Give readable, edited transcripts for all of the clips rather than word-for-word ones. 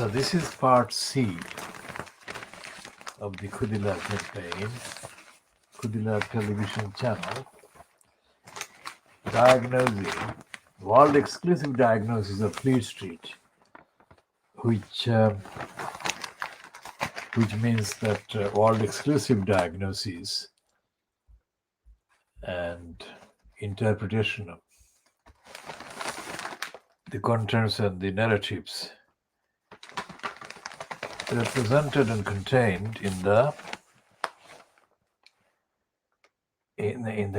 So this is part C of the KhoodeelaarTV campaign, KhoodeelaarTV Television Channel, Diagnosing, world exclusive diagnosis of Fleet Street, which means that world exclusive diagnosis and interpretation of the contents and the narratives represented and contained in the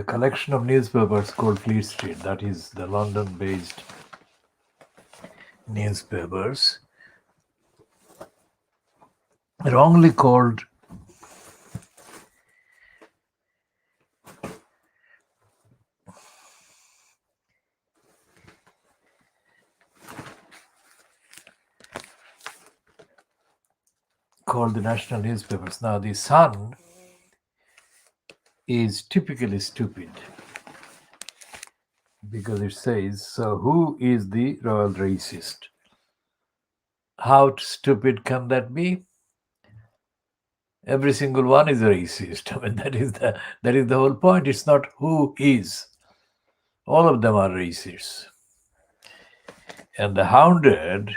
collection of newspapers called Fleet Street, that is the London-based newspapers, wrongly called the national newspapers. Now the Sun is typically stupid because it says, so who is the royal racist? How stupid can that be? Every single one is a racist. I mean, that is the whole point. It's not who is. All of them are racists. And the hounded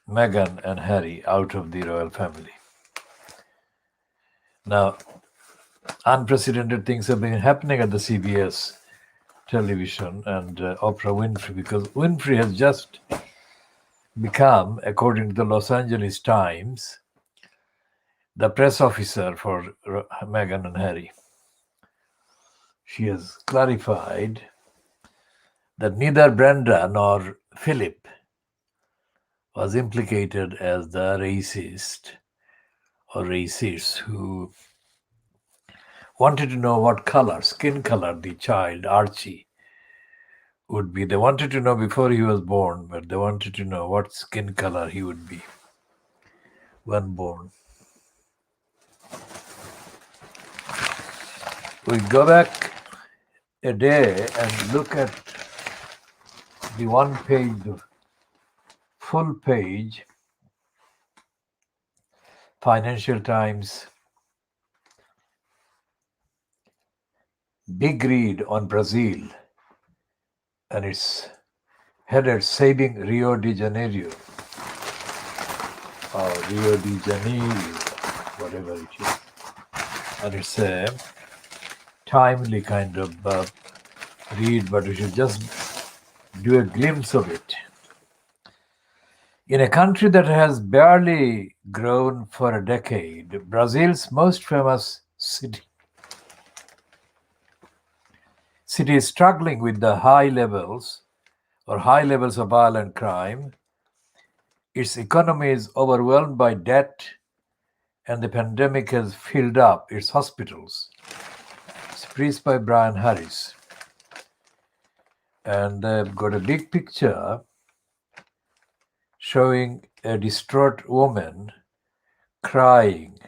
Meghan and Harry out of the royal family. Now, unprecedented things have been happening at the CBS television and Oprah Winfrey, because Winfrey has just become, according to the Los Angeles Times, the press officer for Meghan and Harry. She has clarified that neither Brenda nor Philip was implicated as the racist or racists who wanted to know what color, skin color, the child, Archie, would be. They wanted to know before he was born, but they wanted to know what skin color he would be when born. We go back a day and look at the one page, the full page, Financial Times, big read on Brazil, and it's headed Saving Rio de Janeiro, or Rio de Janeiro, whatever it is. And it's a timely kind of read, but we should just do a glimpse of it. In a country that has barely grown for a decade, Brazil's most famous city is struggling with the high levels of violent crime. Its economy is overwhelmed by debt, and the pandemic has filled up its hospitals. It's preached by Brian Harris. And they've got a big picture showing a distraught woman crying,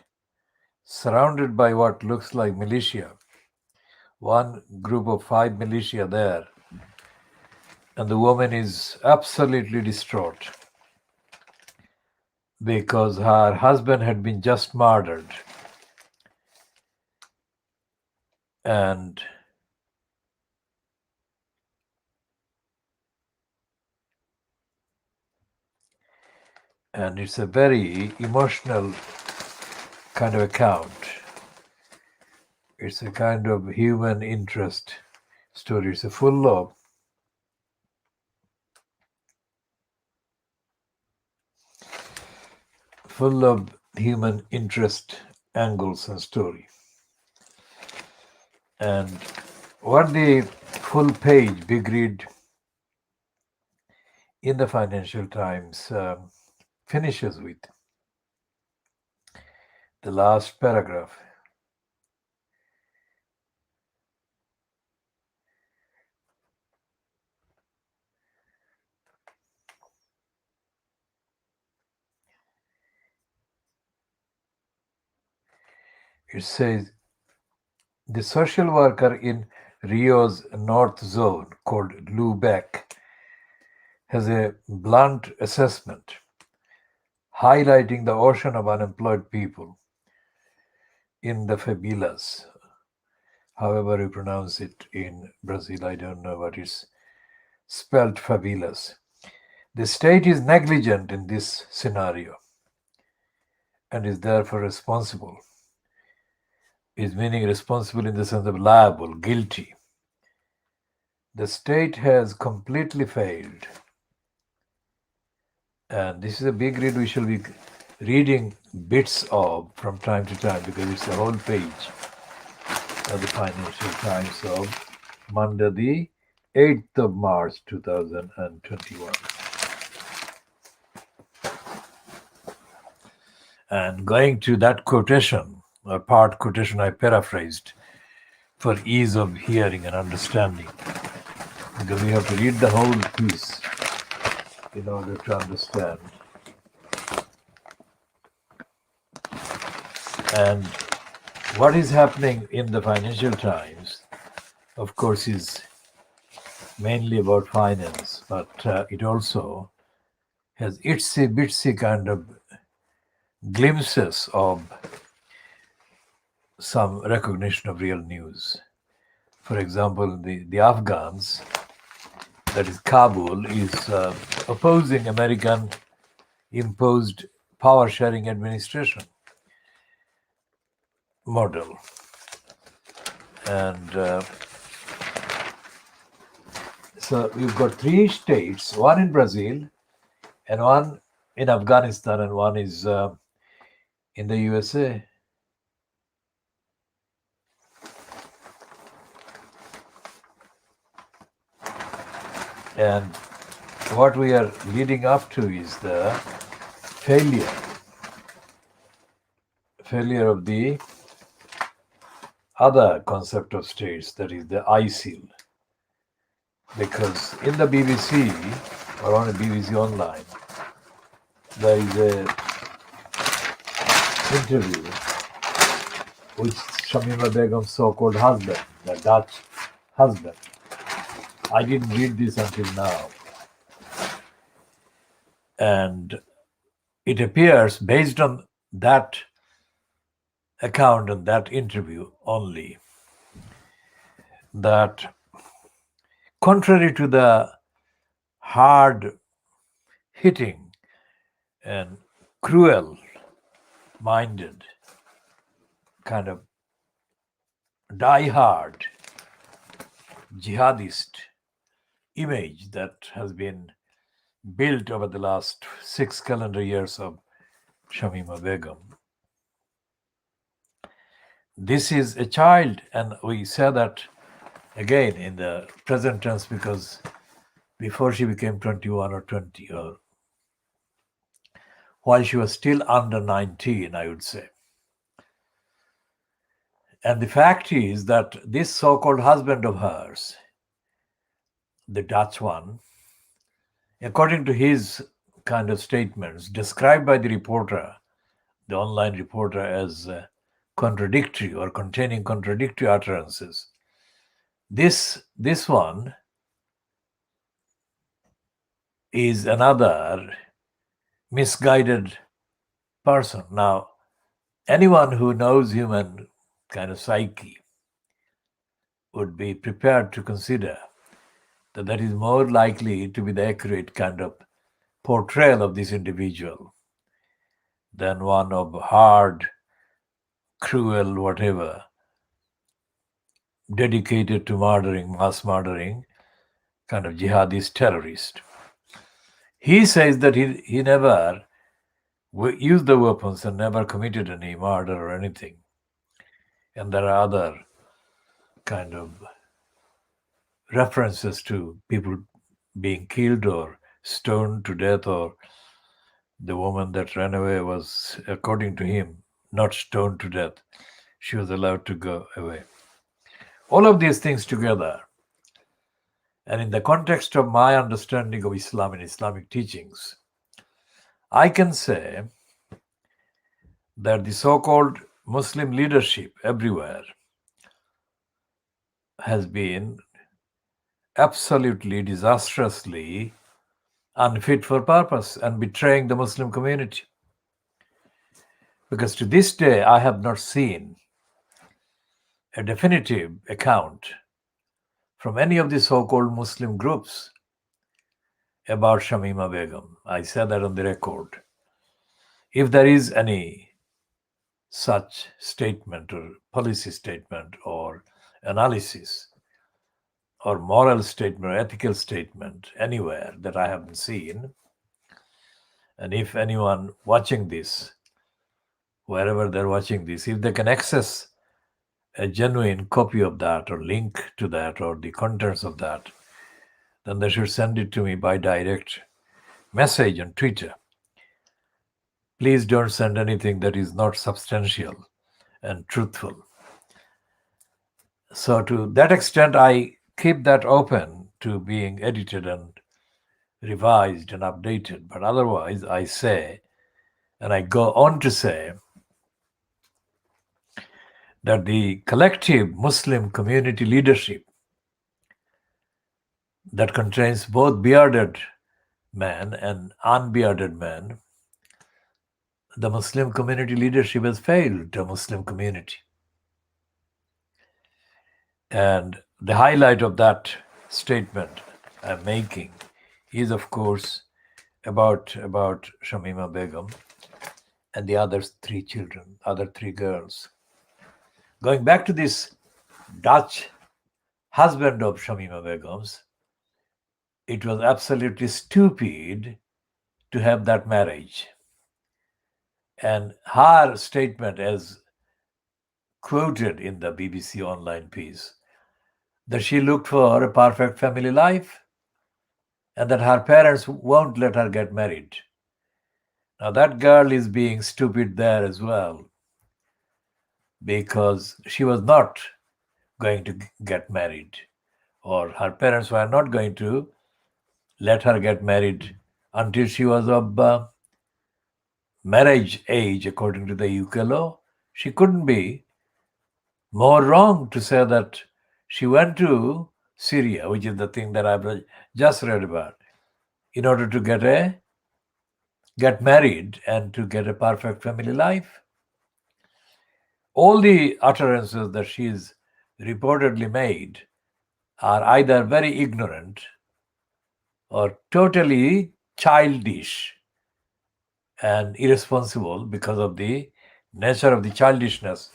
surrounded by what looks like militia. One group of 5 militia there. And the woman is absolutely distraught because her husband had been just murdered. And it's a very emotional kind of account. It's a kind of human interest story. It's full of human interest angles and story. And what the full page, big read in the Financial Times finishes with, the last paragraph. It says, the social worker in Rio's North Zone, called Lou Beck, has a blunt assessment highlighting the ocean of unemployed people in the favelas. However you pronounce it in Brazil, I don't know what it's spelled, favelas. The state is negligent in this scenario and is therefore responsible. Is meaning responsible in the sense of liable, guilty. The state has completely failed. And this is a big read we shall be reading bits of from time to time because it's a whole page of the Financial Times of Monday, the 8th of March 2021. And going to that quotation, or part quotation I paraphrased for ease of hearing and understanding, because we have to read the whole piece in order to understand. And what is happening in the Financial Times, of course, is mainly about finance, but it also has itsy bitsy kind of glimpses of some recognition of real news. For example, the Afghans, that is Kabul, is opposing American imposed power sharing administration model. And so we've got 3 states, one in Brazil and one in Afghanistan and one is in the USA. And what we are leading up to is the failure of the other concept of states, that is the ISIL. Because in the BBC, or on the BBC Online, there is a interview with Shamima Begum's so-called husband, the Dutch husband. I didn't read this until now. And it appears, based on that account and that interview only, that contrary to the hard hitting and cruel minded kind of die-hard jihadist image that has been built over the last 6 calendar years of Shamima Begum. This is a child, and we say that again in the present tense because before she became 21 or 20, or while she was still under 19, I would say. And the fact is that this so-called husband of hers, the Dutch one, according to his kind of statements, described by the reporter, the online reporter, as contradictory or containing contradictory utterances, this one is another misguided person. Now, anyone who knows human kind of psyche would be prepared to consider that that is more likely to be the accurate kind of portrayal of this individual than one of hard, cruel, whatever, dedicated to murdering, mass murdering, kind of jihadist terrorist. He says that he never used the weapons and never committed any murder or anything. And there are other kind of references to people being killed or stoned to death, or the woman that ran away was, according to him, not stoned to death. She was allowed to go away. All of these things together, and in the context of my understanding of Islam and Islamic teachings, I can say that the so-called Muslim leadership everywhere has been absolutely disastrously unfit for purpose and betraying the Muslim community. Because to this day, I have not seen a definitive account from any of the so-called Muslim groups about Shamima Begum. I said that on the record. If there is any such statement or policy statement or analysis or moral statement or ethical statement anywhere that I haven't seen, and if anyone watching this, wherever they're watching this, if they can access a genuine copy of that or link to that or the contents of that, then they should send it to me by direct message on Twitter. Please don't send anything that is not substantial and truthful. So to that extent, I keep that open to being edited and revised and updated. But otherwise, I say, and I go on to say, that the collective Muslim community leadership that contains both bearded men and unbearded men, the Muslim community leadership has failed the Muslim community. And the highlight of that statement I'm making is, of course, about Shamima Begum and the other three children, other three girls. Going back to this Dutch husband of Shamima Begum's, it was absolutely stupid to have that marriage. And her statement, as quoted in the BBC online piece, that she looked for a perfect family life and that her parents won't let her get married. Now that girl is being stupid there as well, because she was not going to get married, or her parents were not going to let her get married until she was of marriage age according to the UK law. She couldn't be more wrong to say that she went to Syria, which is the thing that I've just read about, in order to get married and to get a perfect family life. All the utterances that she's reportedly made are either very ignorant or totally childish and irresponsible because of the nature of the childishness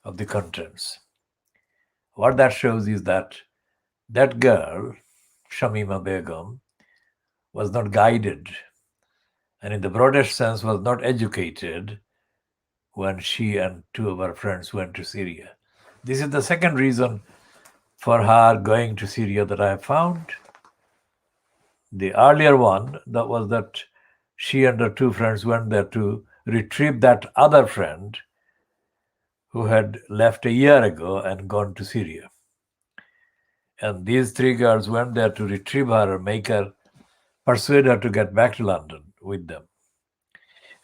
of the contents. What that shows is that that girl, Shamima Begum, was not guided, and in the broadest sense was not educated when she and two of her friends went to Syria. This is the second reason for her going to Syria that I have found. The earlier one, that was that she and her two friends went there to retrieve that other friend who had left a year ago and gone to Syria. And these three girls went there to retrieve her and persuade her to get back to London with them.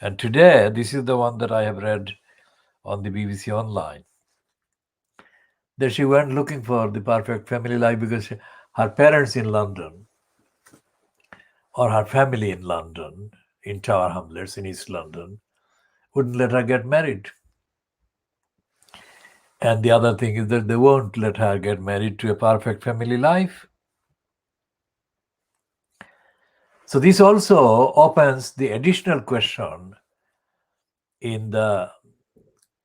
And today, this is the one that I have read on the BBC Online, that she went looking for the perfect family life because her parents in London, or her family in London, in Tower Hamlets in East London, wouldn't let her get married. And the other thing is that they won't let her get married to a perfect family life. So this also opens the additional question in the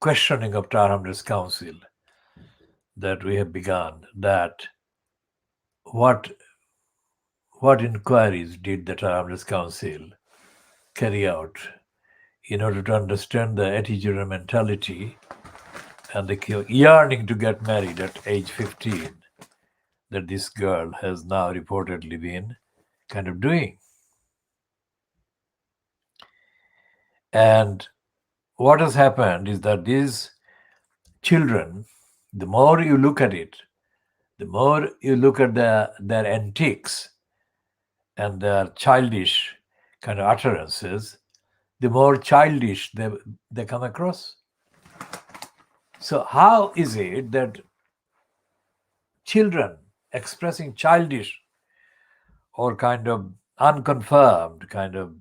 questioning of Tower Hamlets Council that we have begun, that what inquiries did the Tower Hamlets Council carry out in order to understand the attitude and mentality and the yearning to get married at age 15 that this girl has now reportedly been kind of doing. And what has happened is that these children, the more you look at it, the more you look at their antics and their childish kind of utterances, the more childish they come across. So how is it that children expressing childish or kind of unconfirmed kind of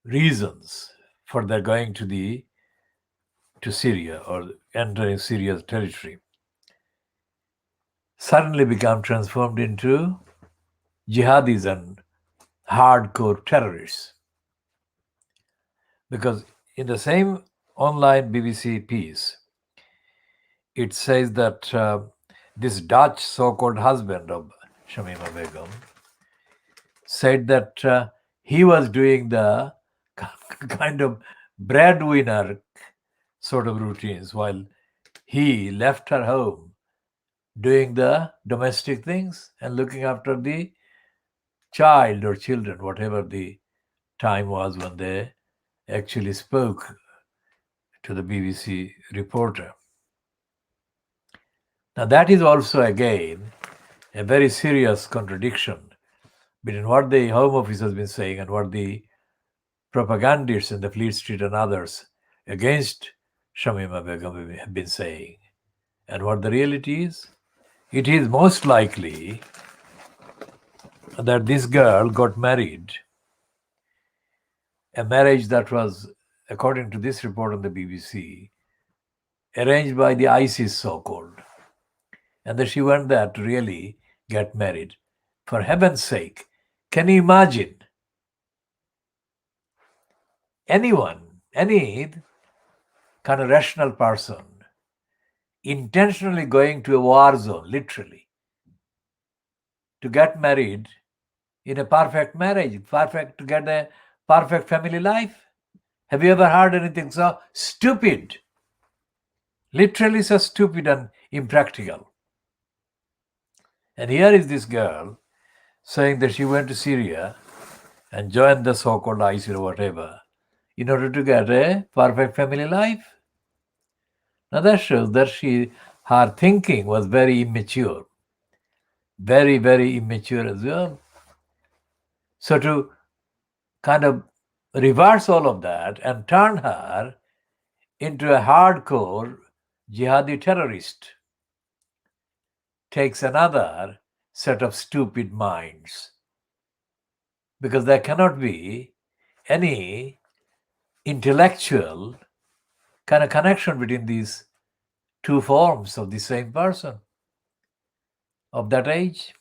reasons for their going to Syria or entering Syria's territory suddenly become transformed into jihadis and hardcore terrorists. Because in the same online BBC piece, it says that this Dutch so-called husband of Shamima Begum said that he was doing the kind of breadwinner sort of routines while he left her home doing the domestic things and looking after the child or children, whatever the time was when they actually spoke to the BBC reporter. Now, that is also again a very serious contradiction between what the Home Office has been saying and what the propagandists in the Fleet Street and others against Shamima Begum have been saying. And what the reality is? It is most likely that this girl got married, a marriage that was, according to this report on the BBC, arranged by the ISIS so-called, and that she went there to really get married. For heaven's sake, can you imagine anyone, any kind of rational person intentionally going to a war zone, literally, to get married in a perfect marriage, to get a perfect family life? Have you ever heard anything so stupid? Literally so stupid and impractical. And here is this girl saying that she went to Syria and joined the so-called ISIS or whatever in order to get a perfect family life. Now that shows that her thinking was very immature. Very, very immature as well. So to kind of reverse all of that and turn her into a hardcore jihadi terrorist takes another set of stupid minds. Because there cannot be any intellectual kind of connection between these two forms of the same person of that age.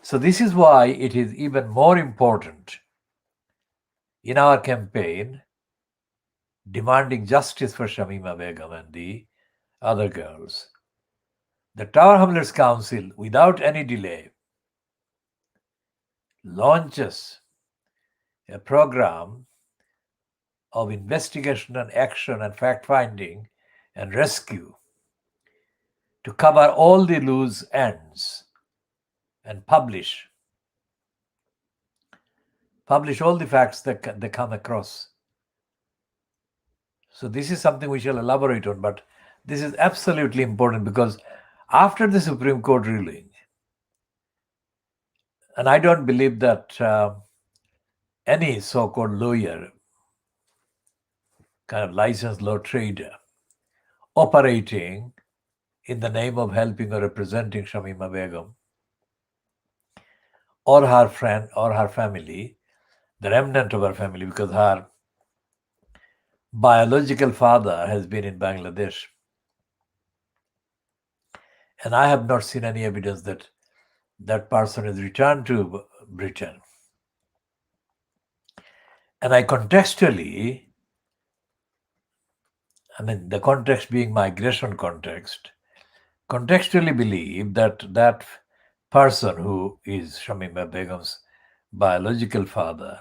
So this is why it is even more important in our campaign demanding justice for Shamima Begum and the other girls. The Tower Hamlets Council, without any delay, launches a program of investigation and action and fact-finding and rescue to cover all the loose ends and publish all the facts that they come across. So this is something we shall elaborate on, but this is absolutely important because after the Supreme Court ruling, and I don't believe that any so-called lawyer, kind of licensed law trader, operating in the name of helping or representing Shamima Begum or her friend or her family, the remnant of her family, because her biological father has been in Bangladesh. And I have not seen any evidence that that person is returned to Britain. And I contextually, the context being migration context, contextually believe that that person who is Shamima Begum's biological father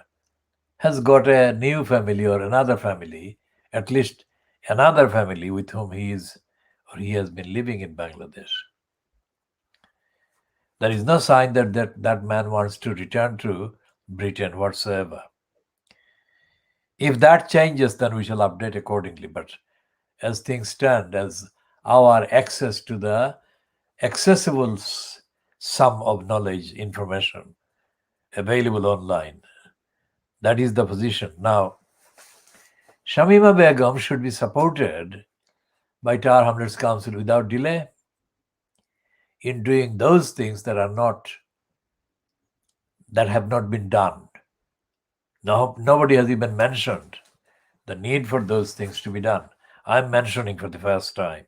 has got a new family or another family, at least another family with whom he has been living in Bangladesh. There is no sign that man wants to return to Britain whatsoever. If that changes, then we shall update accordingly. But as things stand, as our access to the accessible sum of knowledge, information available online, that is the position. Now, Shamima Begum should be supported by Tower Hamlets Council without delay in doing those things that are not that have not been done. No, nobody has even mentioned the need for those things to be done. I'm mentioning for the first time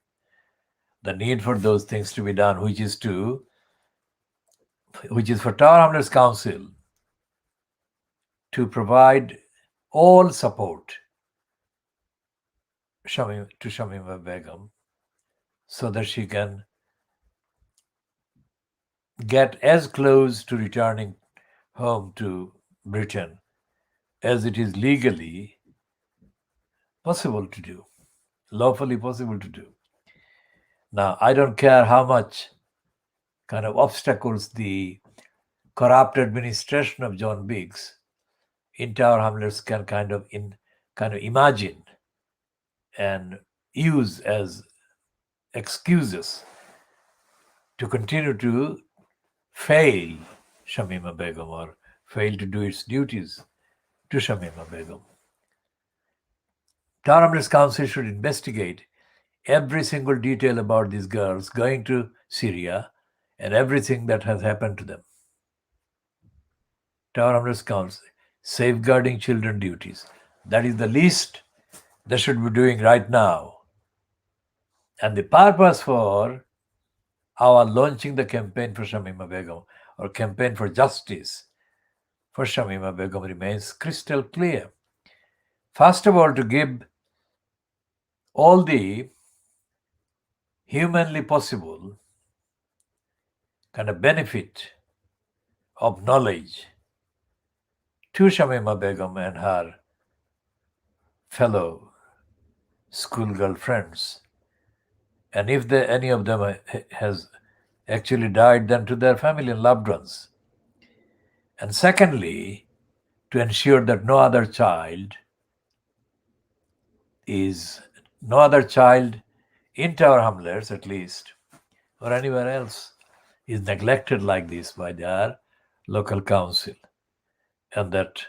the need for those things to be done, which is for Tower Hamlets Council to provide all support to Shamima Begum so that she can get as close to returning home to Britain as it is legally possible to do, lawfully possible to do. Now, I don't care how much kind of obstacles the corrupt administration of John Biggs in Tower Hamlets can kind of imagine and use as excuses to continue to fail Shamima Begum or fail to do its duties to Shamima Begum. Tower Hamlets Council should investigate every single detail about these girls going to Syria and everything that has happened to them. Tower Hamlets Council, safeguarding children duties. That is the least they should be doing right now. And the purpose for our launching the campaign for Shamima Begum or campaign for justice for Shamima Begum remains crystal clear. First of all, to give all the humanly possible kind of benefit of knowledge to Shamima Begum and her fellow schoolgirl friends. And if any of them has actually died, then to their family and loved ones. And secondly, to ensure that no other child in Tower Hamlets at least, or anywhere else, is neglected like this by their local council, and that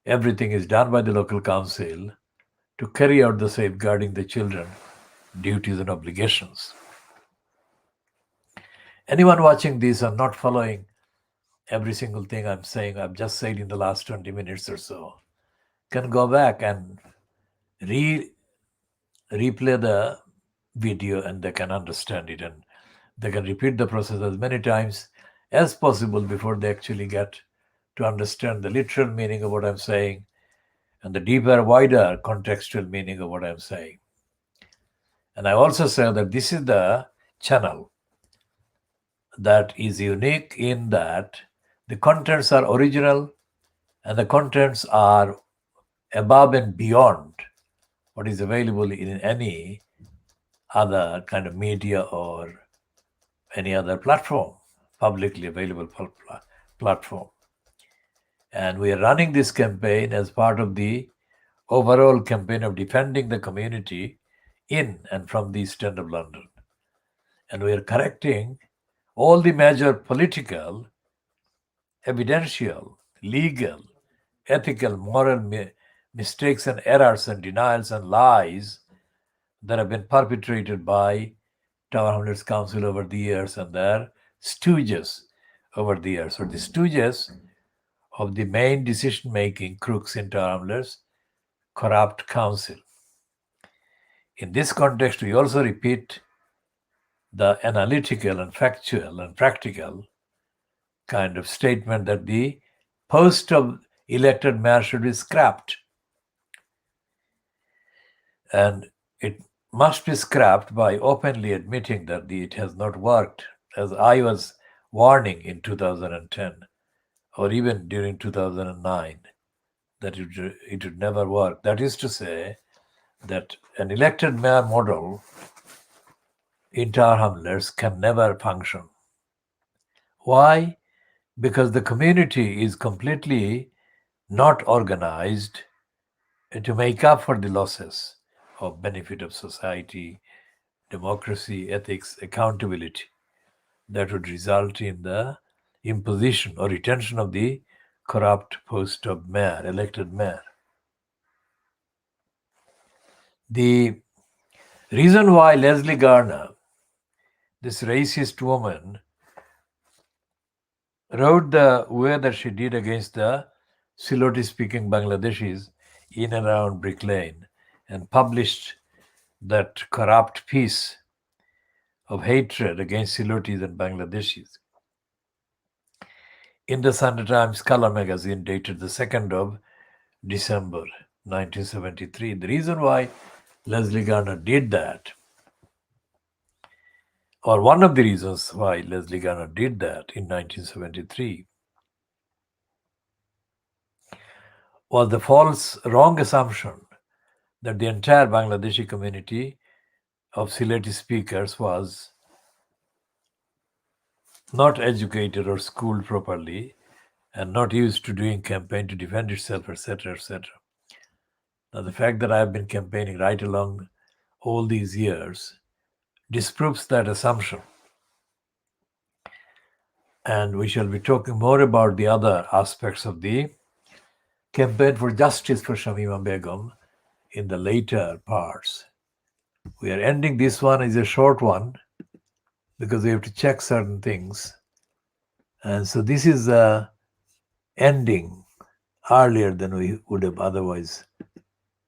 everything is done by the local council to carry out the safeguarding the children duties and obligations. Anyone watching this and not following every single thing I'm saying, I've just said in the last 20 minutes or so, can go back and replay the video and they can understand it, and they can repeat the process as many times as possible before they actually get to understand the literal meaning of what I'm saying and the deeper, wider contextual meaning of what I'm saying. And I also say that this is the channel that is unique in that the contents are original and the contents are above and beyond what is available in any other kind of media or any other platform, publicly available platform. And we are running this campaign as part of the overall campaign of defending the community in and from the East End of London. And we are correcting all the major political, evidential, legal, ethical, moral mistakes and errors and denials and lies that have been perpetrated by Tower Hamlets Council over the years and their stooges over the years, or the stooges of the main decision-making crooks in Tower Hamlets, corrupt council. In this context, we also repeat the analytical and factual and practical kind of statement that the post of elected mayor should be scrapped. And it must be scrapped by openly admitting that it has not worked, as I was warning in 2010 or even during 2009, that it would never work. That is to say, that an elected mayor model in Tower Hamlets can never function. Why? Because the community is completely not organized to make up for the losses of benefit of society, democracy, ethics, accountability that would result in the imposition or retention of the corrupt post of mayor, elected mayor. The reason why Leslie Garner, this racist woman, wrote the way that she did against the Siloti-speaking Bangladeshis in and around Brick Lane and published that corrupt piece of hatred against Silotis and Bangladeshis in the Sunday Times Color magazine dated the 2nd of December 1973. The reason why Leslie Garner did that, or one of the reasons why Leslie Garner did that in 1973, was the wrong assumption that the entire Bangladeshi community of Sileti speakers was not educated or schooled properly and not used to doing campaign to defend itself, etc., etc. Now, the fact that I have been campaigning right along all these years disproves that assumption. And we shall be talking more about the other aspects of the campaign for justice for Shamima Begum in the later parts. We are ending this one as a short one because we have to check certain things. And so this is ending earlier than we would have otherwise